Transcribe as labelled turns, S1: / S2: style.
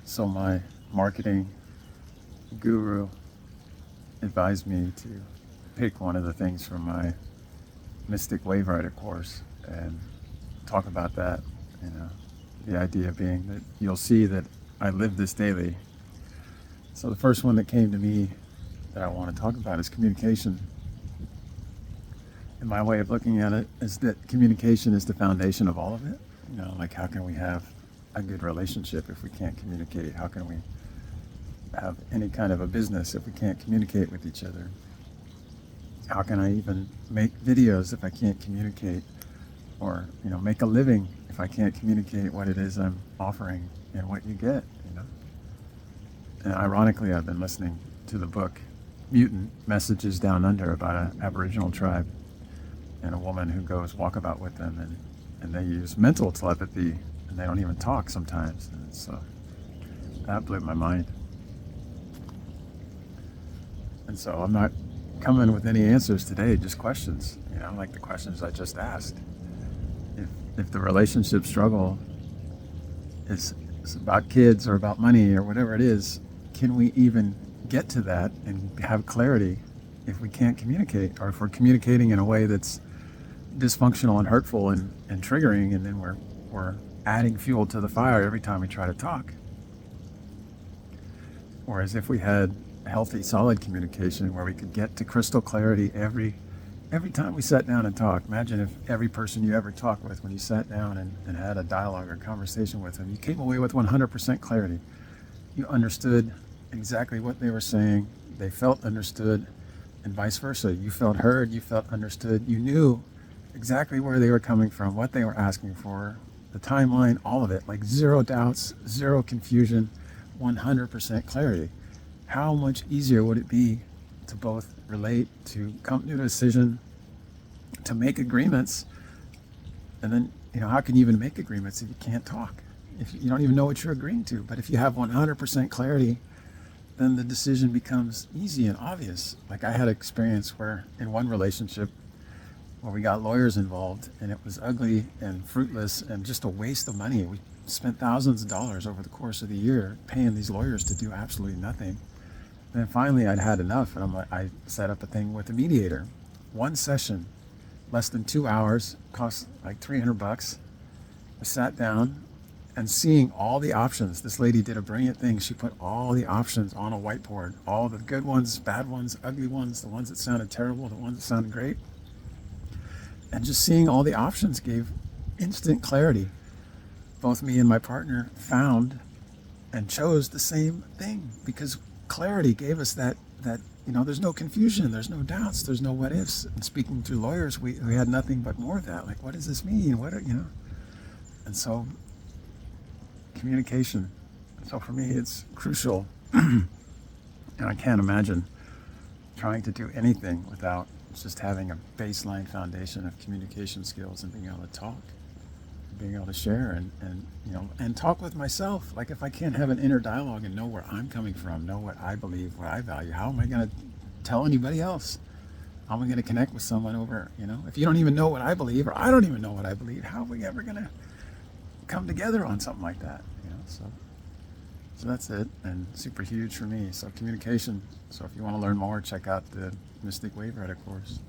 S1: So my marketing guru advised me to pick one of the things from my Mystic Wave Rider course and talk about that. You know, the idea being that you'll see that I live this daily. So the first one that came to me that I want to talk about is communication. And my way of looking at it is that communication is the foundation of all of it. You know, like how can we have a good relationship if we can't communicate? How can we have any kind of a business if we can't communicate with each other? How can I even make videos if I can't communicate? Or, you know, make a living if I can't communicate what it is I'm offering and what you get, you know? And ironically, I've been listening to the book Mutant Messages Down Under about an Aboriginal tribe and a woman who goes walkabout with them, and they use mental telepathy, and they don't even talk sometimes. And so that blew my mind. And so I'm not coming with any answers today, just questions, you know, like the questions I just asked. If the relationship struggle is about kids or about money or whatever it is, can we even get to that and have clarity if we can't communicate, or if we're communicating in a way that's dysfunctional and hurtful and triggering, and then we're adding fuel to the fire every time we try to talk? Whereas if we had healthy, solid communication where we could get to crystal clarity every time we sat down and talked. Imagine if every person you ever talked with, when you sat down and had a dialogue or conversation with them, you came away with 100% clarity. You understood exactly what they were saying, they felt understood, and vice versa. You felt heard, you felt understood, you knew exactly where they were coming from, what they were asking for, the timeline, all of it, like zero doubts, zero confusion, 100% clarity. How much easier would it be to both relate, to come to a decision, to make agreements? And then, you know, how can you even make agreements if you can't talk? If you don't even know what you're agreeing to? But if you have 100% clarity, then the decision becomes easy and obvious. Like I had an experience where in one relationship where we got lawyers involved, and it was ugly and fruitless and just a waste of money. We spent thousands of dollars over the course of the year paying these lawyers to do absolutely nothing. Then finally I'd had enough, and I set up a thing with a mediator. One session, less than 2 hours, cost like $300. We sat down, and seeing all the options, this lady did a brilliant thing. She put all the options on a whiteboard, all the good ones, bad ones, ugly ones, the ones that sounded terrible, the ones that sounded great. And just seeing all the options gave instant clarity. Both me and my partner found and chose the same thing because clarity gave us that you know, there's no confusion, there's no doubts, there's no what ifs. And speaking to lawyers, we had nothing but more of that. Like, what does this mean? What are, you know? And so communication. So for me, it's crucial. And I can't imagine trying to do anything without just having a baseline foundation of communication skills and being able to talk, being able to share, and you know, and talk with myself. Like if I can't have an inner dialogue and know where I'm coming from, know what I believe, what I value, how am I going to tell anybody else? How am I going to connect with someone over, you know, if you don't even know what I believe, or I don't even know what I believe, how are we ever going to come together on something like that? You know, so that's it, and super huge for me. So communication. So if you want to learn more, check out the Mystic Wave Rider course.